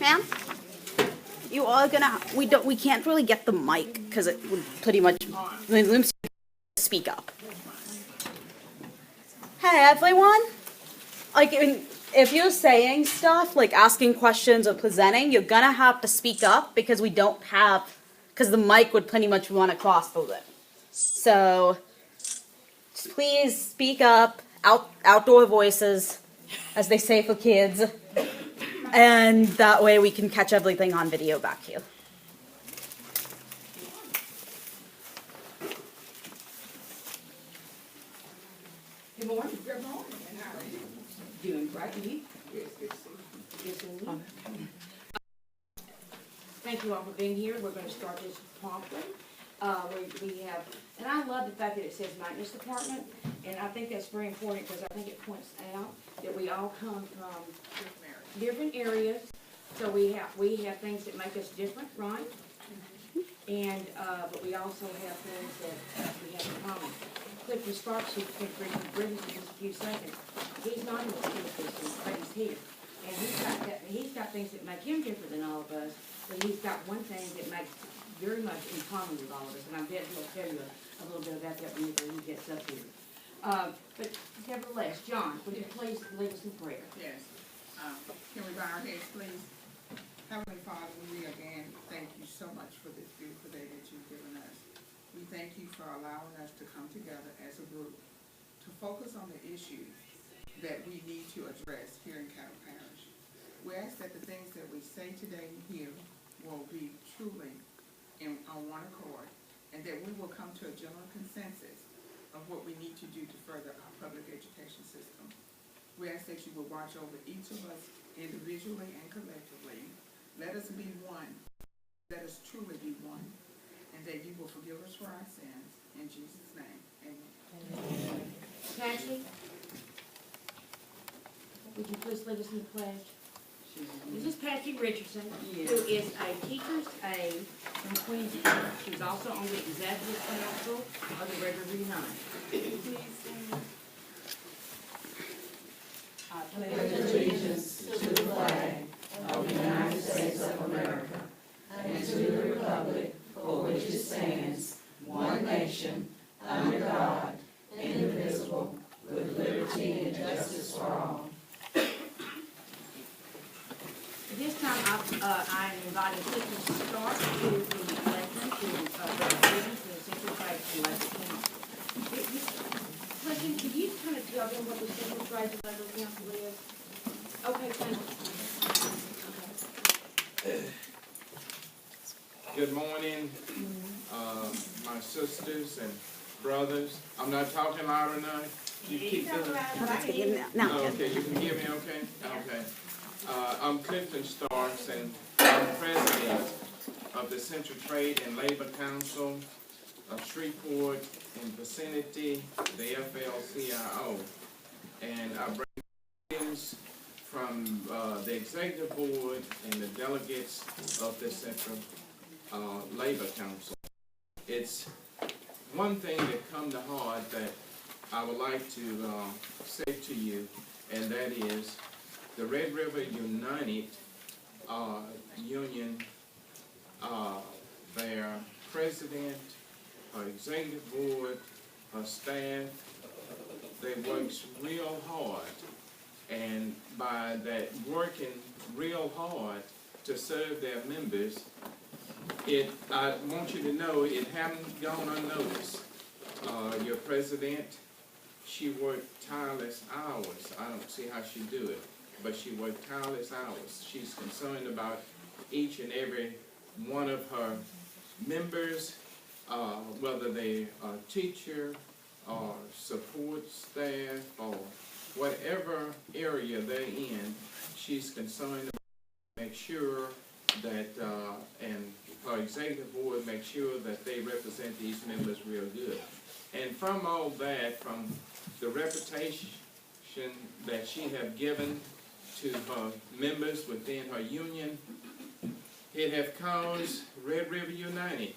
Ma'am, you are gonna. We can't really get the mic because it would pretty much speak up. Hey everyone, like if you're saying stuff like asking questions or presenting, you're gonna have to speak up because because the mic would pretty much run across the room. So please speak up, outdoor voices, as they say for kids, and that way we can catch everything on video back here. Good morning. Good morning. And how are you? Doing great. And you? Yes, good to see you. Good seeing you. Thank you all for being here. We're going to start this promptly. We have, and I love the fact that it says maintenance department, and I think that's very important because I think it points out that we all come from different areas. So we have things that make us different, right? And but we also have things that we have in common. Clifton Sparks, who's going to bring the bridges in just a few seconds, he's not in the school system, but he's here. And he's got things that make him different than all of us, but he's got one thing that makes very much in common with all of us, and I bet he'll tell you a little bit about that whenever he gets up here. But nevertheless, John, would you please lead us in prayer? Yes. Can we bow our heads, please? Heavenly Father, we again thank you so much for this beautiful day that you've given us. We thank you for allowing us to come together as a group to focus on the issues that we need to address here in Cattle Parish. We ask that the things that we say today here will be truly on one accord, and that we will come to a general consensus of what we need to do to further our public education system. We ask that you will watch over each of us individually and collectively. Let us be one. Let us truly be one. And that you will forgive us for our sins. In Jesus' name, amen. Patsy, would you please lead us in the pledge? This is Patsy Richardson, who is a teacher's aide from Queensborough. She's also on the executive council of the Red River United. I pledge allegiance to the flag of the United States of America and to the republic for which it stands, one nation, under God, indivisible, with liberty and justice for all. At this time, I am inviting Clifton to start to the election to the Central Trade Election Council. Clifton, can you kind of tell them what the Central Trade Election Council is? Okay, thank you. Good morning, my sisters and brothers. I'm not talking loud enough. You keep doing it. Now, Okay, you can hear me okay? Okay. I'm Clifton Starks, and I'm president of the Central Trade and Labor Council of Shreveport and vicinity, the FLCIO. And I bring things from the executive board and the delegates of the Central Labor Council. It's one thing that come to heart that I would like to say to you, and that is the Red River United Union, their president, her executive board, her staff, they works real hard, and by that working real hard to serve their members, I want you to know it haven't gone unnoticed. Your president, she worked tireless hours. I don't see how she do it, but she worked tireless hours. She's concerned about each and every one of her members, whether they are teacher or support staff or whatever area they're in. She's concerned about make sure that and her executive board make sure that they represent these members real good. And from all that, from the reputation that she have given to her members within her union, it have caused Red River United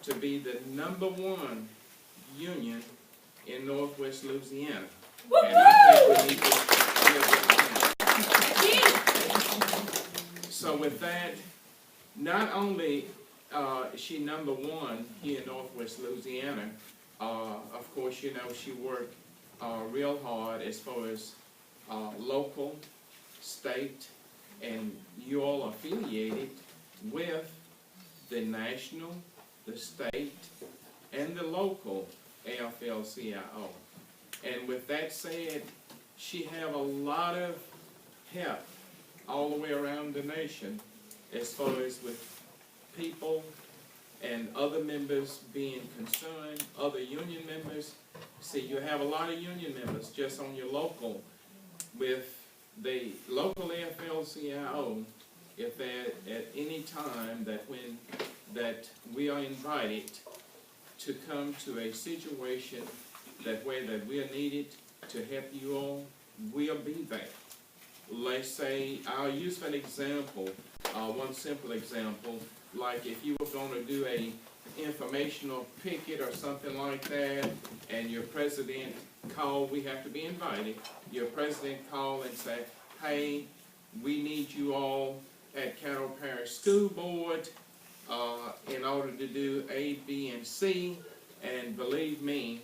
to be the #1 union in Northwest Louisiana. And I think we need to give it a hand. So with that, not only is she number one here in Northwest Louisiana, of course, you know, she worked real hard as far as local, state, and you all are affiliated with the national, the state, and the local AFL-CIO. And with that said, she have a lot of help all the way around the nation as far as with people and other members being concerned, other union members. See, you have a lot of union members just on your local. With the local AFL-CIO, if at any time that we are invited to come to a situation that we are needed to help you all, we'll be there. Let's say, I'll use an example, one simple example, like if you were going to do a informational picket or something like that, and your president called, we have to be invited, your president called and said, hey, we need you all at Caddo Parish School Board in order to do A, B, and C, and believe me,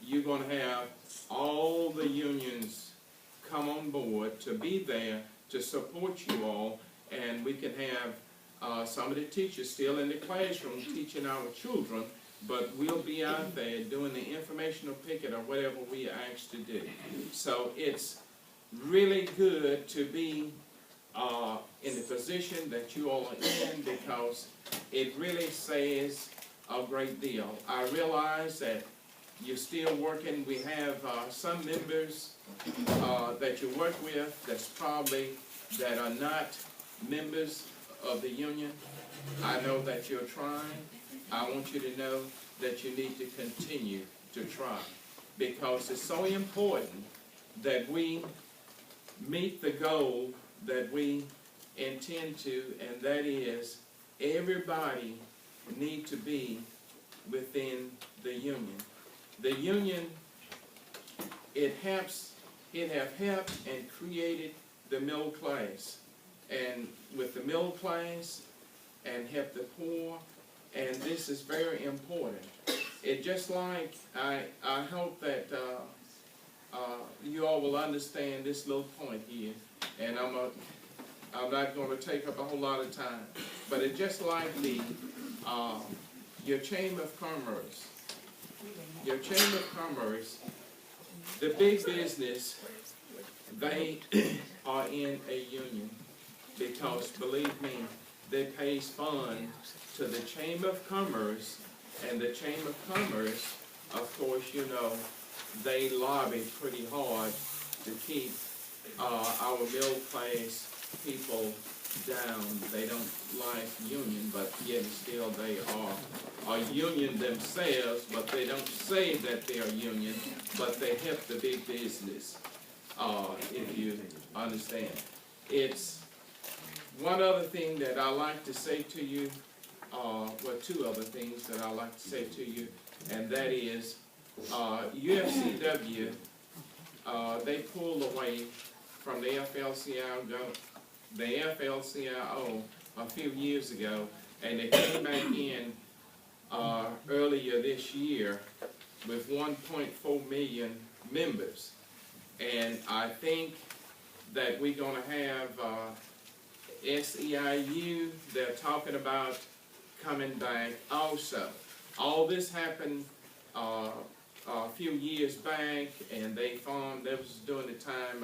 you're going to have all the unions come on board to be there to support you all, and we can have some of the teachers still in the classroom teaching our children, but we'll be out there doing the informational picket or whatever we are asked to do. So it's really good to be in the position that you all are in, because it really says a great deal. I realize that you're still working. We have some members that you work with that are not members of the union. I know that you're trying. I want you to know that you need to continue to try, because it's so important that we meet the goal that we intend to, and that is everybody need to be within the union. The union, it have helped and created the middle class, and with the middle class and help the poor, and this is very important. It just like, I hope that you all will understand this little point here, and I'm not going to take up a whole lot of time, but it's just like your Chamber of Commerce. Your Chamber of Commerce, the big business, they are in a union, because believe me, they pay funds to the Chamber of Commerce, and the Chamber of Commerce, of course, you know, they lobby pretty hard to keep our middle class people down. They don't like union, but yet still they are union themselves, but they don't say that they are union, but they help the big business, if you understand. It's one other thing that I like to say to you, well, two other things that I like to say to you, and that is UFCW, they pulled away from the AFL-CIO a few years ago, and they came back in earlier this year with 1.4 million members. And I think that we're going to have SEIU, they're talking about coming back also. All this happened a few years back, and that was during the time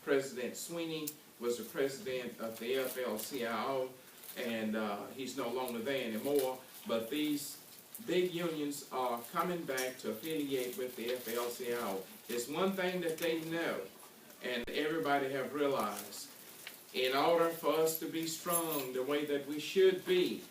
President Sweeney was the president of the AFL-CIO, and he's no longer there anymore, but these big unions are coming back to affiliate with the AFL-CIO. It's one thing that they know, and everybody have realized, in order for us to be strong the way that we should be,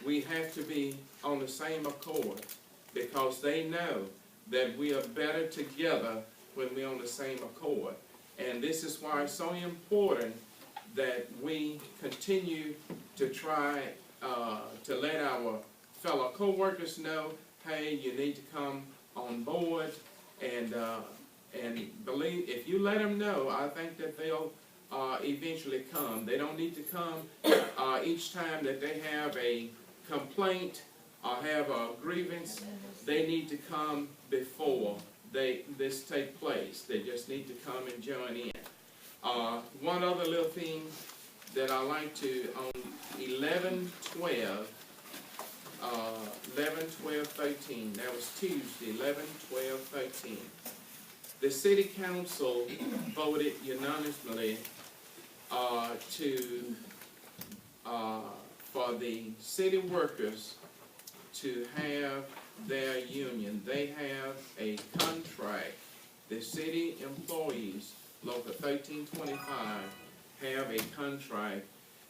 we have to be on the same accord, because they know that we are better together when we're on the same accord. And this is why it's so important that we continue to try to let our fellow co-workers know, hey, you need to come on board, and believe, if you let them know, I think that they'll eventually come. They don't need to come each time that they have a complaint or have a grievance. They need to come before this take place. They just need to come and join in. One other little thing that I like to, on 11/12, 11/12/13, that was Tuesday, 11/12/13. The city council voted unanimously for the city workers to have their union. They have a contract. The city employees, Local 1325, have a contract,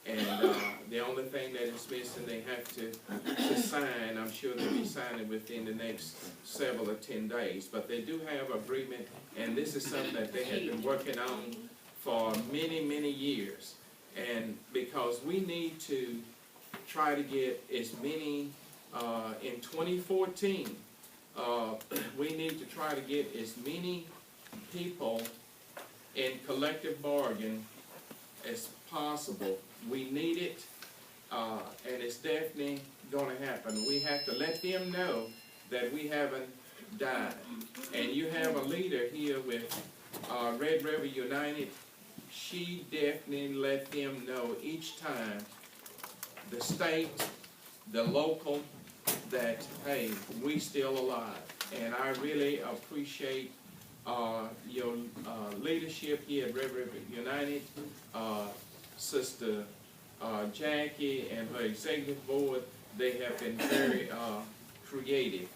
and the only thing that is missing, they have to sign. I'm sure they'll be signing within the next 7 or 10 days. But they do have agreement, and this is something that they have been working on for many, many years. And because we need to try to get as many, in 2014, we need to try to get as many people in collective bargain as possible. We need it, and it's definitely going to happen. We have to let them know that we haven't died. And you have a leader here with Red River United. She definitely let them know each time, the state, the local, that, hey, we still alive. And I really appreciate your leadership here at Red River United. Sister Jackie and her executive board, they have been very creative.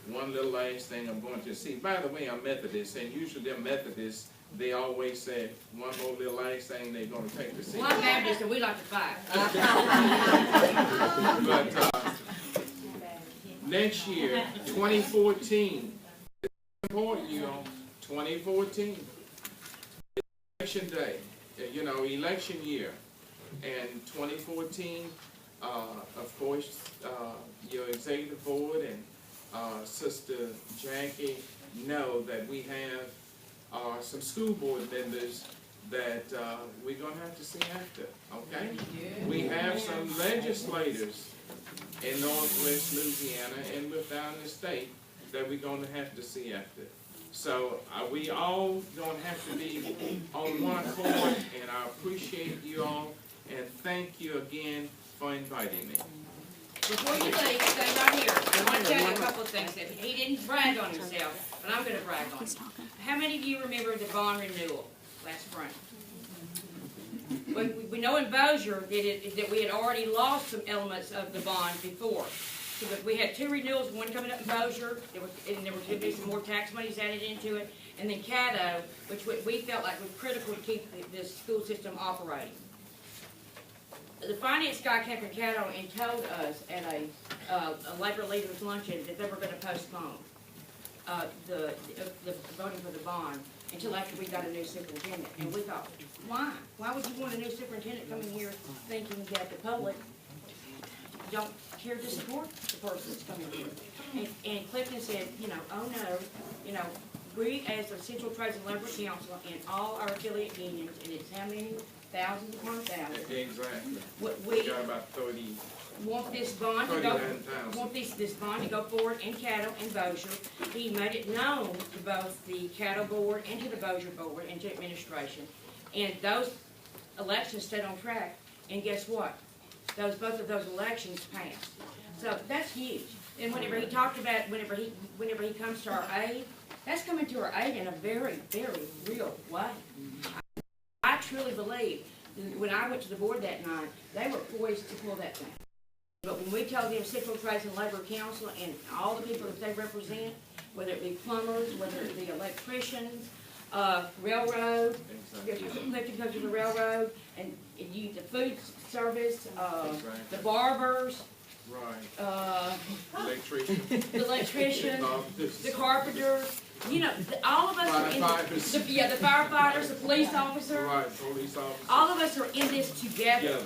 One little last thing I'm going to see. By the way, I'm Methodist, and usually they're Methodists. They always say one more little last thing they're going to take the seat. Well, I'm Baptist, and we like to fight. But next year, 2014, it's important, you know, 2014, election day, you know, election year, and 2014, of course, your executive board and Sister Jackie know that we have some school board members that we're going to have to see after, okay? We have some legislators in Northwest Louisiana and within the state that we're going to have to see after. So we all going to have to be on one accord, and I appreciate you all, and thank you again for inviting me. Before you leave, stay right here. I want to tell you a couple of things. That he didn't brag on himself, but I'm going to brag on him. How many of you remember the bond renewal last spring? We know in Bossier that we had already lost some elements of the bond before. So we had 2 renewals, one coming up in Bossier, and there was going to be some more tax monies added into it, and then Caddo, which we felt like was critical to keep this school system operating. The finance guy came from Caddo and told us at a labor leaders luncheon that they were going to postpone the voting for the bond until after we got a new superintendent. And we thought, why? Why would you want a new superintendent coming here thinking that the public don't care to support the person that's coming here? And Clifton said, you know, oh no, you know, we as the Central Trades and Labor Council and all our affiliate unions, and it's how many? Thousands upon thousands. Exactly. We got about 30. Want this bond to go. 39,000. Want this bond to go forward in Caddo and Bossier. He made it known to both the Caddo board and to the Bossier board and to administration, and those elections stayed on track. And guess what? Both of those elections passed. So that's huge. And whenever he talked about whenever he comes to our aid, that's coming to our aid in a very, very real way. I truly believe, when I went to the board that night, they were poised to pull that thing. But when we told them Central Trades and Labor Council and all the people that they represent, whether it be plumbers, whether it be electricians, railroad, Clifton comes to the railroad, and the food service, the barbers, right. the electricians, the carpenters. You know, all of us are in the firefighters, the police officers. Right, police officers. All of us are in this together.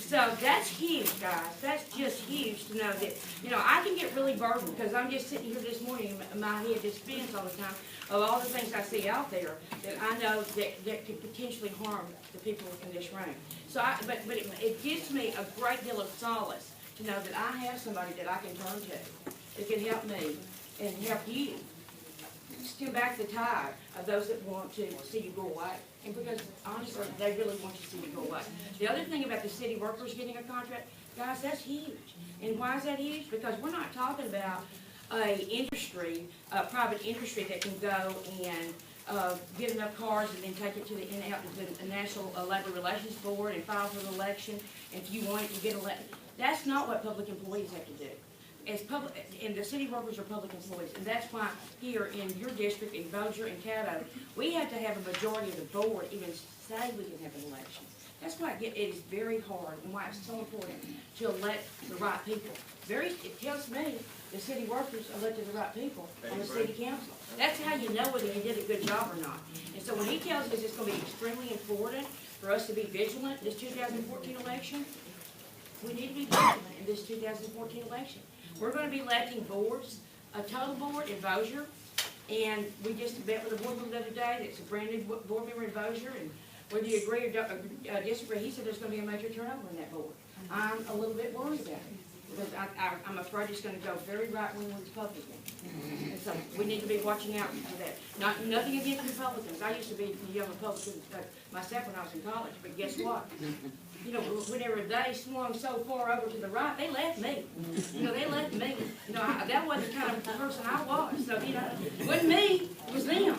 So that's huge, guys. That's just huge to know that, you know, I can get really burdened because I'm just sitting here this morning and my head just spins all the time of all the things I see out there that I know that could potentially harm the people in this room. So but it gives me a great deal of solace to know that I have somebody that I can turn to that can help me and help you. Stem back the tide of those that want to see you go away. And because honestly, they really want to see you go away. The other thing about the city workers getting a contract, guys, that's huge. And why is that huge? Because we're not talking about a industry, a private industry that can go and get enough cars and then take it to the National Labor Relations Board and file for the election. And if you want it, you get elected. That's not what public employees have to do. As public, and the city workers are public employees, and that's why here in your district, in Bossier and Caddo, we have to have a majority of the board even say we can have an election. That's why it is very hard and why it's so important to elect the right people. It tells me the city workers elected the right people on the city council. That's how you know whether you did a good job or not. And so when he tells us it's going to be extremely important for us to be vigilant in this 2014 election, we need to be vigilant in this 2014 election. We're going to be electing boards, a total board in Bossier, and we just met with a board member the other day that's a brand new board member in Bossier, and whether you agree or disagree, he said there's going to be a major turnover in that board. I'm a little bit worried about it, because I'm afraid it's going to go very right-wing Republican. And so we need to be watching out for that. Nothing against Republicans. I used to be a young Republican myself when I was in college, but guess what? You know, whenever they swung so far over to the right, they left me. You know, they left me. You know, that wasn't the kind of person I was. So, you know, it wasn't me, it was them.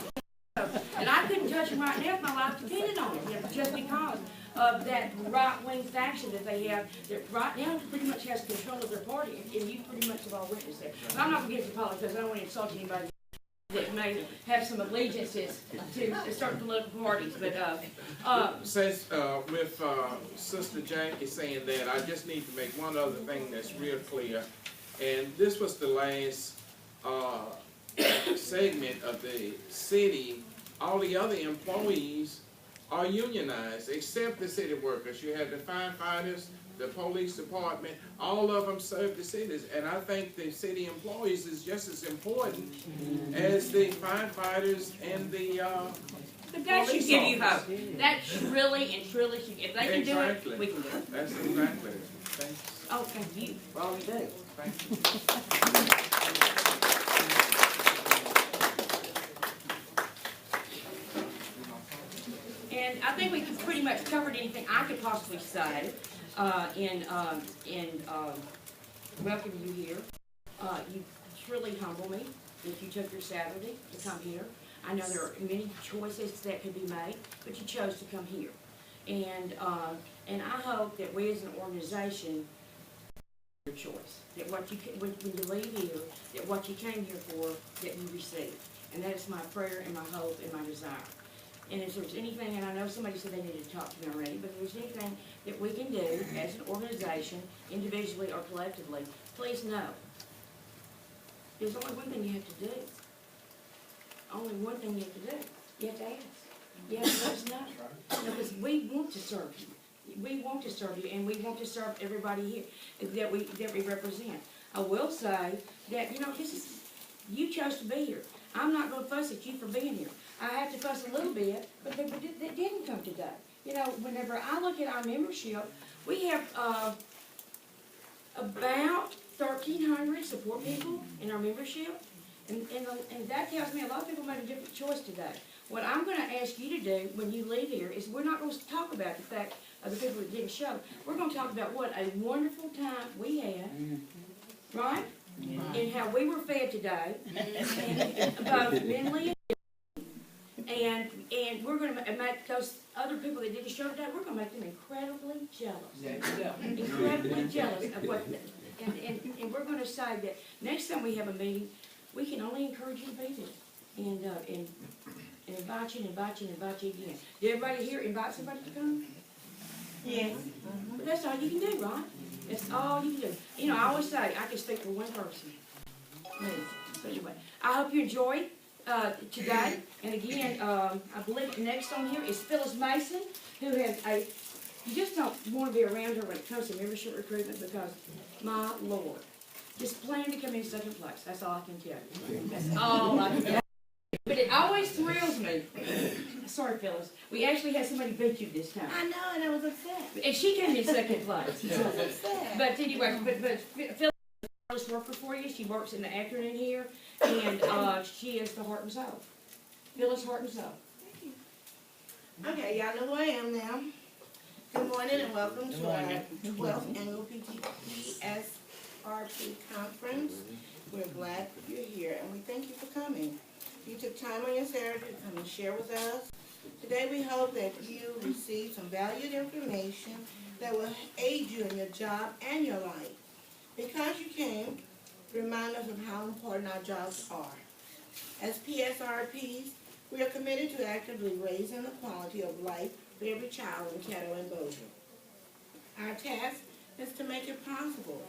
And I couldn't touch them right now if my life depended on it, you know, just because of that right-wing faction that they have that right now pretty much has control of their party, and you pretty much have all witnessed that. But I'm not going to get into politics because I don't want to insult anybody that may have some allegiances to certain political parties, but Since with Sister Jackie saying that, I just need to make one other thing that's real clear, and this was the last segment of the city. All the other employees are unionized, except the city workers. You have the firefighters, the police department, all of them serve the cities. And I think the city employees is just as important as the firefighters and the but that should give you hope. That really and truly should, if they can do Exactly. it, we can do it. That's exactly it. Thanks. Oh, thank you for all you do. Thank you. And I think we pretty much covered anything I could possibly say in welcoming you here. You truly humble me that you took your Saturday to come here. I know there are many choices that could be made, but you chose to come here. And I hope that we as an organization your choice, that what you when you leave here, that what you came here for, that you receive. And that is my prayer and my hope and my desire. And if there's anything, and I know somebody said they needed to talk to me already, but if there's anything that we can do as an organization, individually or collectively, please know. There's only one thing you have to do. Only one thing you have to do. You have to ask. You have to let us know. Because we want to serve you. We want to serve you, and we want to serve everybody here that we represent. I will say that, you know, you chose to be here. I'm not going to fuss at you for being here. I have to fuss a little bit, but they didn't come today. You know, whenever I look at our membership, we have about 1,300 support people in our membership, and that tells me a lot of people made a different choice today. What I'm going to ask you to do when you leave here is we're not going to talk about the fact of the people that didn't show. We're going to talk about what a wonderful time we had, right? And how we were fed today, both mentally and we're going to make those other people that didn't show today, we're going to make them incredibly jealous. Incredibly jealous of what, and we're going to say that next time we have a meeting, we can only encourage you to be there and invite you and invite you and invite you again. Did everybody here invite somebody to come? Yes. But that's all you can do, right? That's all you can do. You know, I always say I can speak for one person. Me. So anyway, I hope you enjoyed today. And again, I believe next on here is Phyllis Mason, who has a you just don't wanna be around her when it comes to membership recruitment, because, my lord, just plan to come in second place, that's all I can tell you. That's all I can tell you. But it always thrills me. Sorry, Phyllis, we actually had somebody beat you this time. I know, and I was upset. And she came in second place. I was upset. But anyway, but Phyllis is the hardest worker for you. She works in the afternoon here, and she is the heart and soul. Phyllis, heart and soul. Okay, y'all know who I am now. Good morning and welcome to our 12th annual PSRP conference. We're glad you're here and we thank you for coming. You took time on your Saturday to come and share with us. Today we hope that you receive some valued information that will aid you in your job and your life. Because you came, remind us of how important our jobs are. As PSRPs, we are committed to actively raising the quality of life for every child in Caddo and Bossier. Our task is to make it possible.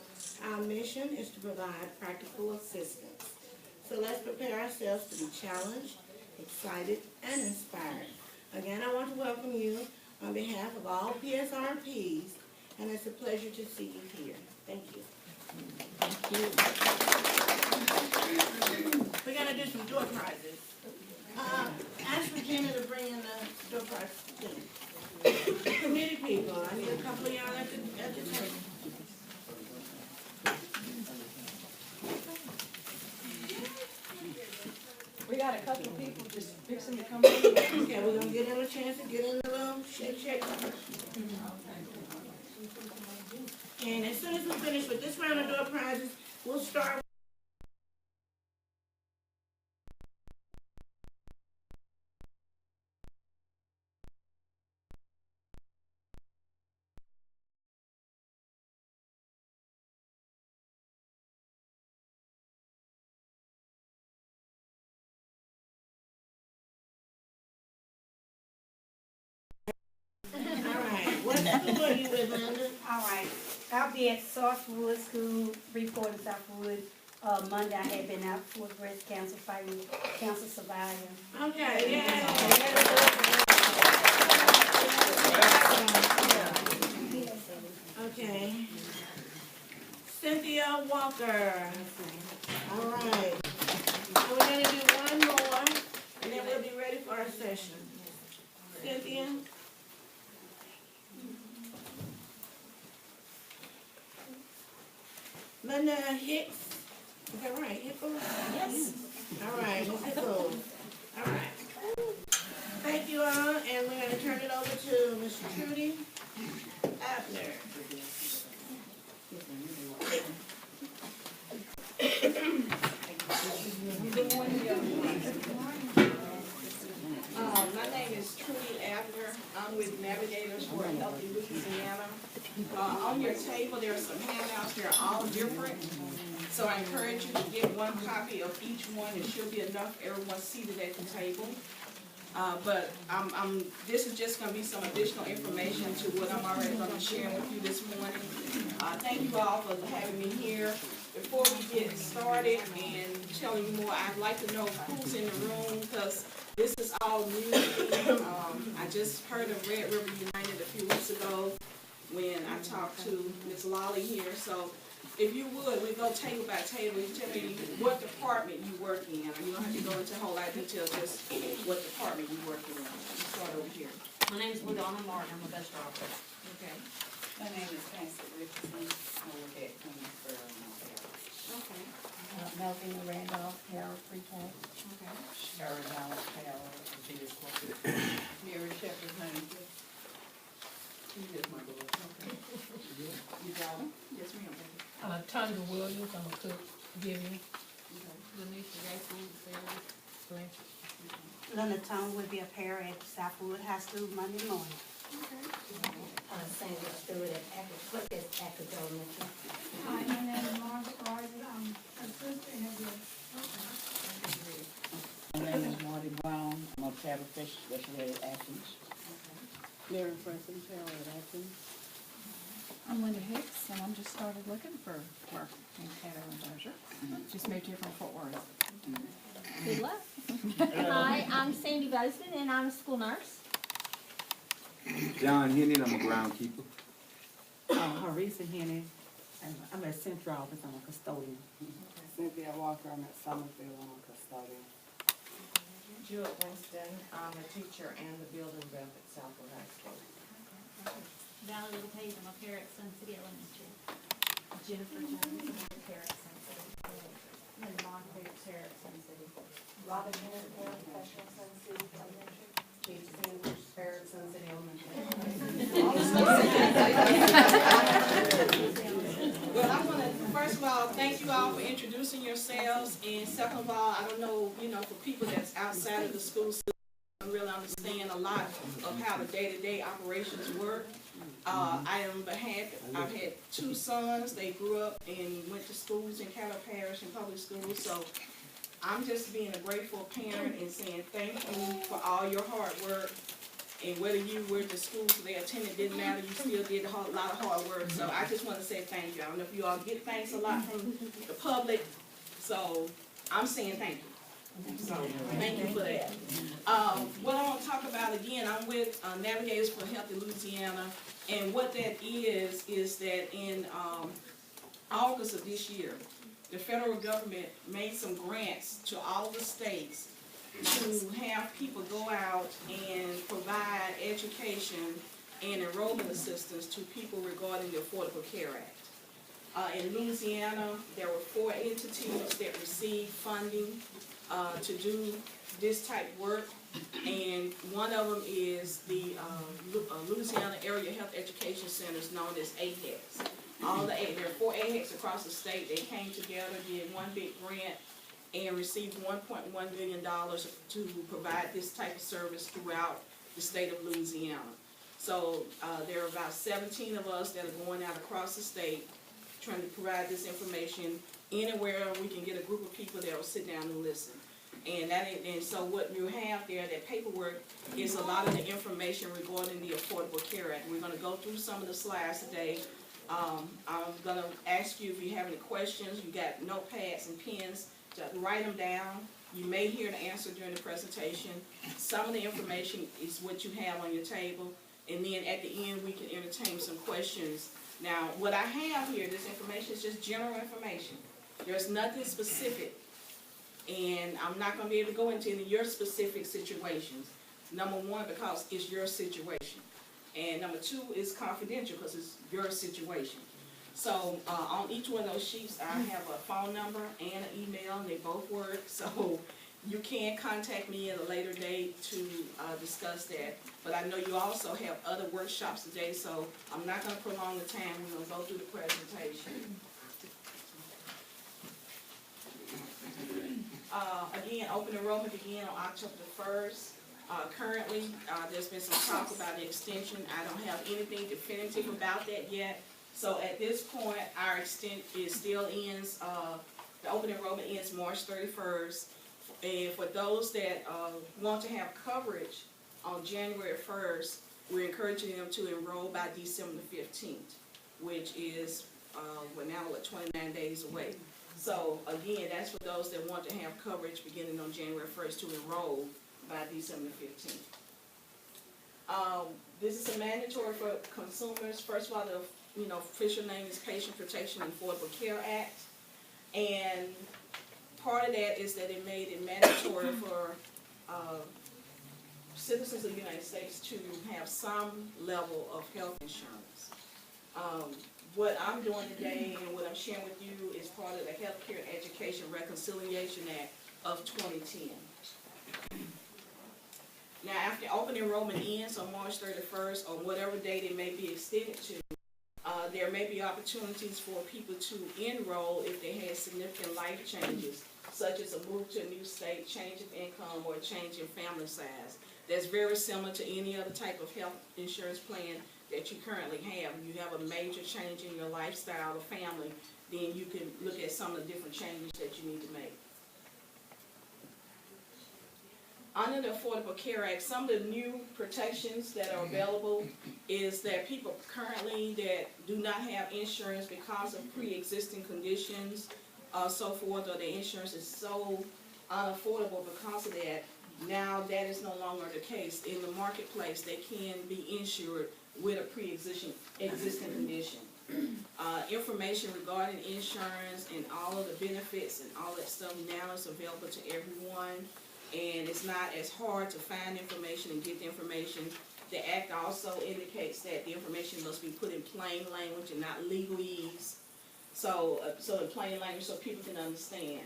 Our mission is to provide practical assistance. So let's prepare ourselves to be challenged, excited, and inspired. Again, I want to welcome you on behalf of all PSRPs, and it's a pleasure to see you here. Thank you. We're going to do some door prizes. Ask Regina to bring in the door prizes. Committee people, I need a couple of y'all at the table. We got a couple of people just fixing to come in. Okay, we're gonna give them a chance to get in the room, shake. And as soon as we finish with this round of door prizes, we'll start. What school are you with, Linda? All right, I'll be at Southwood School, Report in Southwood. Monday I had been out for breast cancer, fighting cancer survivor. Okay, yeah. Okay. Cynthia Walker. All right. So we're gonna do one more, and then we'll be ready for our session. Cynthia? Linda Hicks, is that right, Hickles? Yes. All right, Ms. Hickles. All right. Thank you all, and we're gonna turn it over to Ms. Trudy Abner. My name is Trudy Abner. I'm with Navigators for Healthy Louisiana. On your table, there are some handouts. They're all different. So I encourage you to get one copy of each one. It should be enough for everyone seated at the table. But this is just going to be some additional information to what I'm already going to share with you this morning. Thank you all for having me here. Before we get started and telling you more, I'd like to know who's in the room, because this is all new to me. I just heard of Red River United a few weeks ago when I talked to Ms. Lolly here. So if you would, we go table by table. You tell me what department you work in. You don't have to go into a whole lot of detail, just what department you work in. You start over here. My name is LaDonna Martin. I'm a bus driver. Okay. My name is Nancy Richardson. I work at Queensboro. Okay. Melvin Randolph, Harold Freetag. Okay. Sherry Dallas Powell, vehicle. Mary Shepherd, honey. You just my girl. Okay. You got them? Yes, ma'am. Tundra Williams, I'm a cook, giving. Denise, you guys food, Sarah, Blanchard. Linda Tone will be a pair at Southwood High School Monday morning. Sandra Stewart at Ackers Elementary. Hi, my name is Margaret Rogers. I'm a sister in the My name is Marty Brown. I'm a fabrication specialist at Athens. Mary Francis Taylor at Athens. I'm Linda Hicks, and I'm just started looking for work in Caddo and Bossier. Just moved here from Fort Worth. Good luck. Hi, I'm Sandy Bozeman, and I'm a school nurse. John Henny, I'm a groundkeeper. Harissa Henny, and I'm at Central Office, I'm a custodian. Cynthia Walker, I'm at Summerfield, I'm a custodian. Jewett Winston, I'm a teacher and the building rep at Southwood High School. Valerie LePage, I'm a parent at Sun City Elementary. Jennifer Jones, I'm a parent at Sun City. And Monica Terra at Sun City. Robin Henry, paraprofessional, Sun City Elementary. Keith Sanders, parent, Sun City Elementary. Well, I want to, first of all, thank you all for introducing yourselves, and second of all, I don't know, for people that's outside of the school system, don't really understand a lot of how the day-to-day operations work. I've had two sons, they grew up and went to schools in Cattle Parish and public schools, so I'm just being a grateful parent and saying thank you for all your hard work. And whether you were to schools they attended didn't matter, you still did a lot of hard work. So I just want to say thank you. I don't know if you all get thanks a lot from the public, so I'm saying thank you. So thank you for that. What I want to talk about again, I'm with Navigators for Healthy Louisiana, and what that is that in August of this year, the federal government made some grants to all the states to have people go out and provide education and enrollment assistance to people regarding the Affordable Care Act. In Louisiana, there were 4 entities that received funding to do this type of work, and one of them is the Louisiana Area Health Education Centers, known as AHECs. There are 4 AHECs across the state. They came together, did one big grant, and received $1.1 billion to provide this type of service throughout the state of Louisiana. So there are about 17 of us that are going out across the state trying to provide this information anywhere we can get a group of people that will sit down and listen. And so what you have there, that paperwork, is a lot of the information regarding the Affordable Care Act. We're going to go through some of the slides today. I'm going to ask you if you have any questions. You got notepads and pens. Just write them down. You may hear an answer during the presentation. Some of the information is what you have on your table, and then at the end we can entertain some questions. Now, what I have here, this information is just general information. There's nothing specific, and I'm not going to be able to go into any of your specific situations. Number one, because it's your situation, and number two, is confidential because it's your situation. So on each one of those sheets, I have a phone number and an email, and they both work. So you can contact me at a later date to discuss that. But I know you also have other workshops today, so I'm not going to prolong the time. We're going to go through the presentation. Again, open enrollment began on October the 1st. Currently, there's been some talk about the extension. I don't have anything definitive about that yet. So at this point, our extent is still ends, the open enrollment ends March 31st. And for those that want to have coverage on January 1st, we're encouraging them to enroll by December the 15th, which is, we're now 29 days away. So again, that's for those that want to have coverage beginning on January 1st to enroll by December the 15th. This is a mandatory for consumers. First of all, the official name is Patient Protection and Affordable Care Act, and part of that is that it made it mandatory for citizens of the United States to have some level of health insurance. What I'm doing today and what I'm sharing with you is part of the Healthcare Education Reconciliation Act of 2010. Now, after open enrollment ends on March 31st, or whatever date it may be extended to, there may be opportunities for people to enroll if they had significant life changes, such as a move to a new state, change of income, or a change in family size. That's very similar to any other type of health insurance plan that you currently have. If you have a major change in your lifestyle or family, then you can look at some of the different changes that you need to make. Under the Affordable Care Act, some of the new protections that are available is that people currently that do not have insurance because of pre-existing conditions, so forth, or the insurance is so unaffordable because of that, Now that is no longer the case. In the marketplace, they can be insured with a existing condition. Information regarding insurance and all of the benefits and all that stuff now is available to everyone. And it's not as hard to find information and get the information. The act also indicates that the information must be put in plain language and not legalese. So in plain language so people can understand.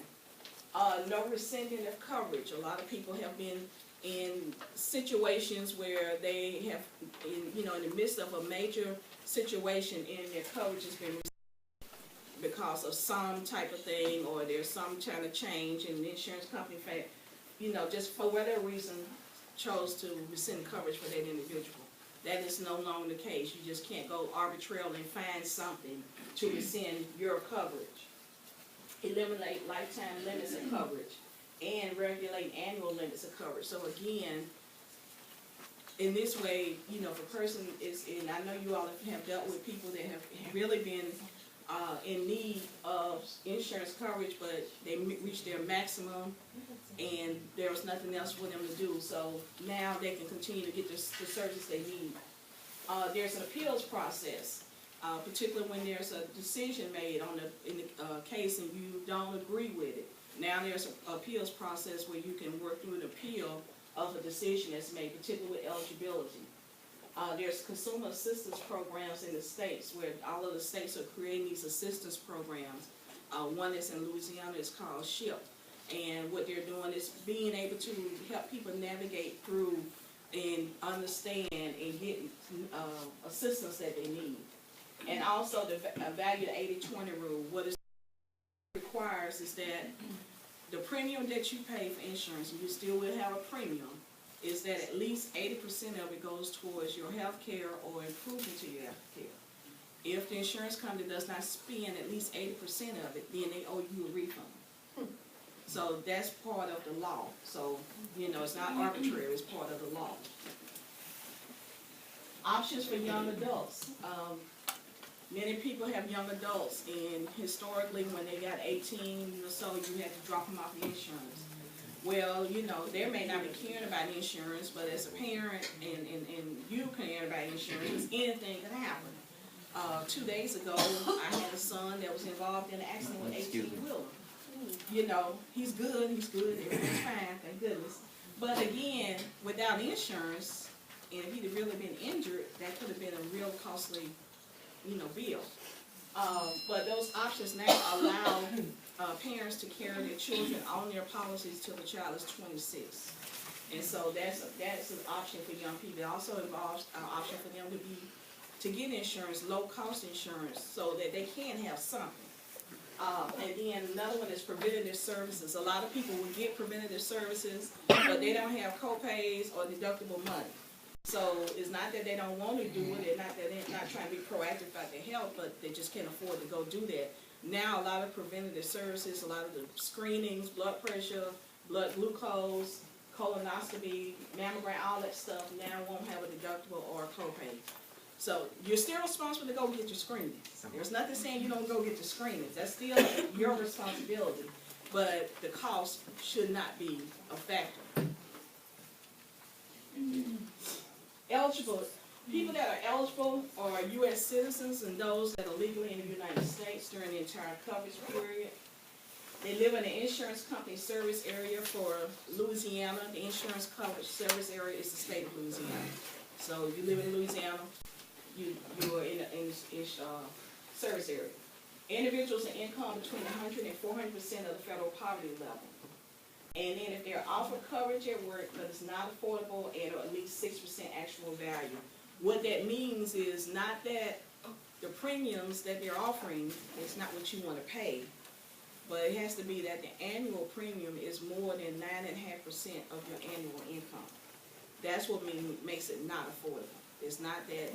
No rescinding of coverage. A lot of people have been in situations where they have, in the midst of a major situation and their coverage has been rescinded because of some type of thing, or there's some kind of change in the insurance company, just for whatever reason, chose to rescind coverage for that individual. That is no longer the case. You just can't go arbitrarily and find something to rescind your coverage. Eliminate lifetime limits of coverage and regulate annual limits of coverage. So again, in this way, if a person is in, I know you all have dealt with people that have really been in need of insurance coverage, but they reached their maximum and there was nothing else for them to do. So now they can continue to get the services they need. There's an appeals process, particularly when there's a decision made in the case and you don't agree with it. Now there's an appeals process where you can work through an appeal of a decision that's made, particularly with eligibility. There's consumer assistance programs in the states where all of the states are creating these assistance programs. One that's in Louisiana is called SHIP. And what they're doing is being able to help people navigate through and understand and get assistance that they need. And also the value 80-20 rule. What it requires is that the premium that you pay for insurance, and you still will have a premium, is that at least 80% of it goes towards your health care or improvement to your health care. If the insurance company does not spend at least 80% of it, then they owe you a refund. So that's part of the law. So, it's not arbitrary, it's part of the law. Options for young adults. Many people have young adults, and historically when they got 18 or so, you had to drop them off the insurance. Well, they may not be caring about insurance, but as a parent and you caring about insurance, anything can happen. 2 days ago, I had a son that was involved in an accident with 18-wheeler. He's good, everything's fine, thank goodness. But again, without insurance, and if he'd have really been injured, that could have been a real costly, bill. But those options now allow parents to carry their children on their policies till the child is 26. And so that's an option for young people. It also involves an option for them to get insurance, low-cost insurance, so that they can have something. And then another one is preventative services. A lot of people will get preventative services, but they don't have co-pays or deductible money. So it's not that they don't want to do it, it's not that they're not trying to be proactive about their health, but they just can't afford to go do that. Now a lot of preventative services, a lot of the screenings, blood pressure, blood glucose, colonoscopy, mammogram, all that stuff now won't have a deductible or a copay. So you're still responsible to go get your screenings. There's nothing saying you don't go get your screenings. That's still your responsibility. But the cost should not be a factor. People that are eligible are U.S. citizens and those that are legally in the United States during the entire coverage period. They live in an insurance company service area for Louisiana. The insurance coverage service area is the state of Louisiana. So if you live in Louisiana, you are in service area. Individuals in income between 100 and 400% of the federal poverty level. And then if they're offered coverage at work, but it's not affordable at least 6% actual value. What that means is not that the premiums that they're offering is not what you want to pay, but it has to be that the annual premium is more than 9.5% of your annual income. That's what makes it not affordable. It's not that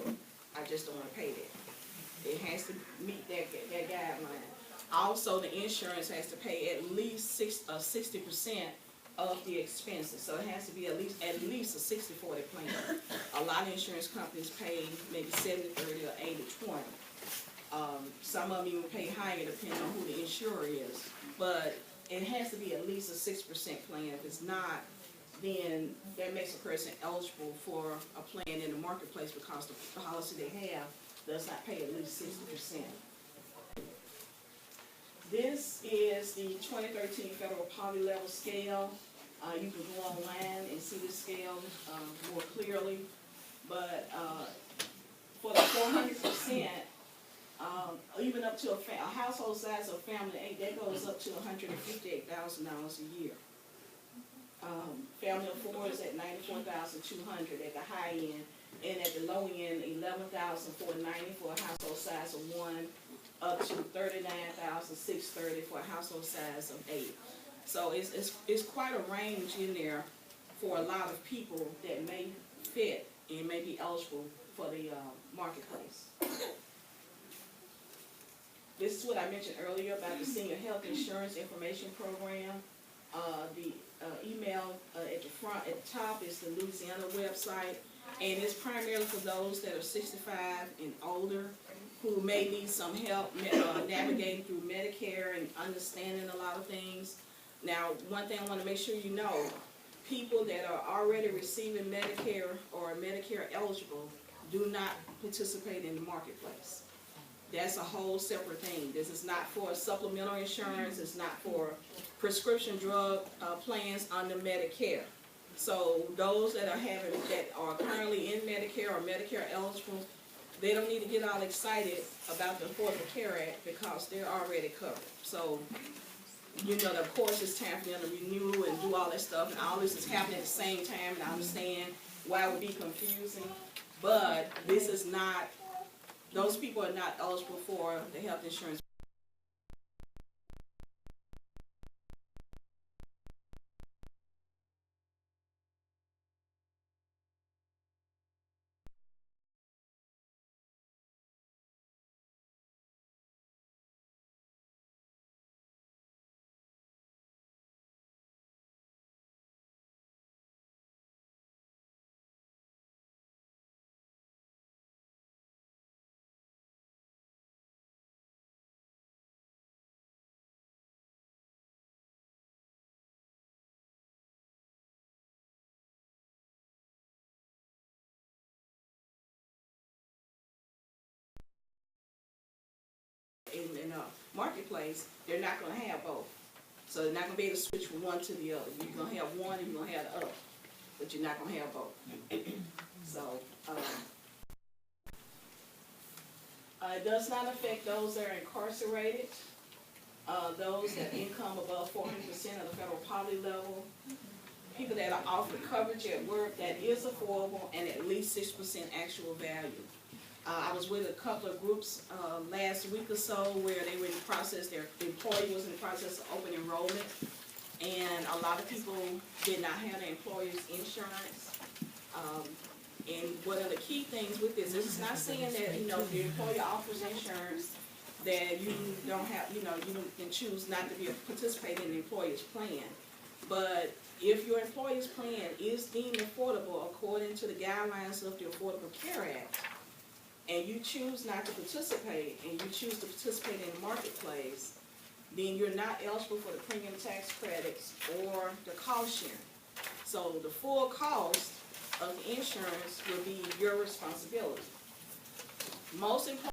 I just don't want to pay that. It has to meet that guideline. Also, the insurance has to pay at least 60% of the expenses. So it has to be at least a 60-40 plan. A lot of insurance companies pay maybe 70-30 or 80-20. Some of them even pay higher depending on who the insurer is. But it has to be at least a 6% plan. If it's not, then that makes a person eligible for a plan in the marketplace because the policy they have does not pay at least 60%. This is the 2013 Federal Poverty Level Scale. You can go online and see the scale more clearly, but for the 400%, even up to a household size of family 8, that goes up to $158,000 a year. Family of 4 is at $94,200 at the high end, and at the low end, $11,490 for a household size of 1, up to $39,630 for a household size of 8. So it's quite a range in there for a lot of people that may fit and may be eligible for the marketplace. This is what I mentioned earlier about the Senior Health Insurance Information Program. The email at the front, at the top, is the Louisiana website, and it's primarily for those that are 65 and older who may need some help navigating through Medicare and understanding a lot of things. Now, one thing I want to make sure you know, people that are already receiving Medicare or Medicare eligible do not participate in the marketplace. That's a whole separate thing. This is not for supplemental insurance. It's not for prescription drug plans under Medicare. So those that are currently in Medicare or Medicare eligible, they don't need to get all excited about the Affordable Care Act because they're already covered. So, you know, of course, it's time for them to renew and do all that stuff, and all this is happening at the same time, and I understand why it would be confusing, but this is not, those people are not eligible for the health insurance. In a marketplace, they're not going to have both. So they're not going to be able to switch from one to the other. You're going to have one and you're going to have the other, but you're not going to have both. So it does not affect those that are incarcerated, those that have income above 400% of the federal poverty level, people that are offered coverage at work that is affordable and at least 6% actual value. I was with a couple of groups last week or so where they were in the process, their employee was in the process of open enrollment, and a lot of people did not have their employer's insurance. And one of the key things with this is not saying that, you know, if your employer offers insurance that you don't have, you know, you can choose not to be participating in the employer's plan. But if your employer's plan is deemed affordable according to the guidelines of the Affordable Care Act, and you choose not to participate, and you choose to participate in the marketplace, then you're not eligible for the premium tax credits or the cost sharing. So the full cost of the insurance will be your responsibility. Most important.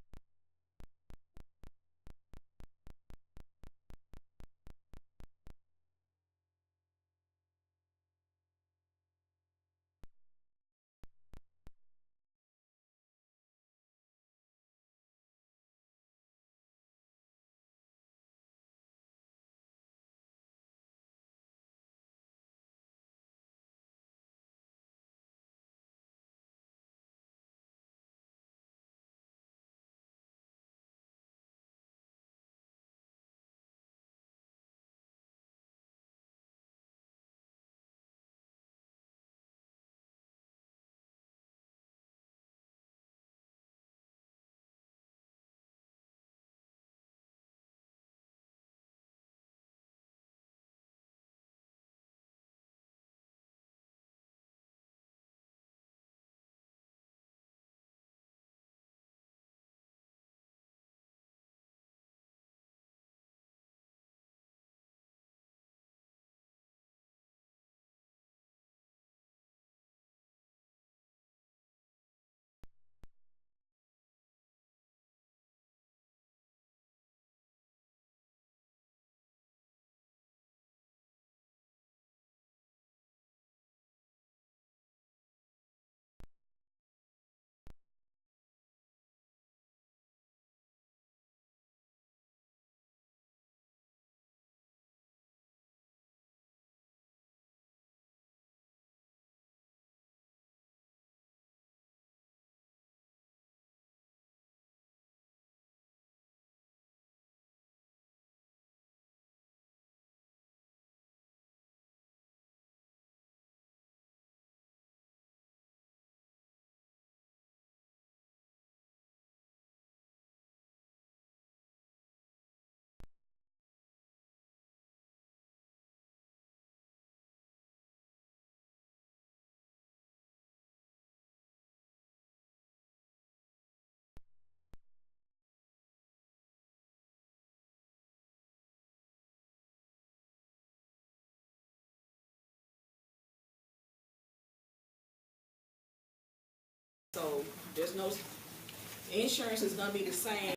So there's no, insurance is gonna be the same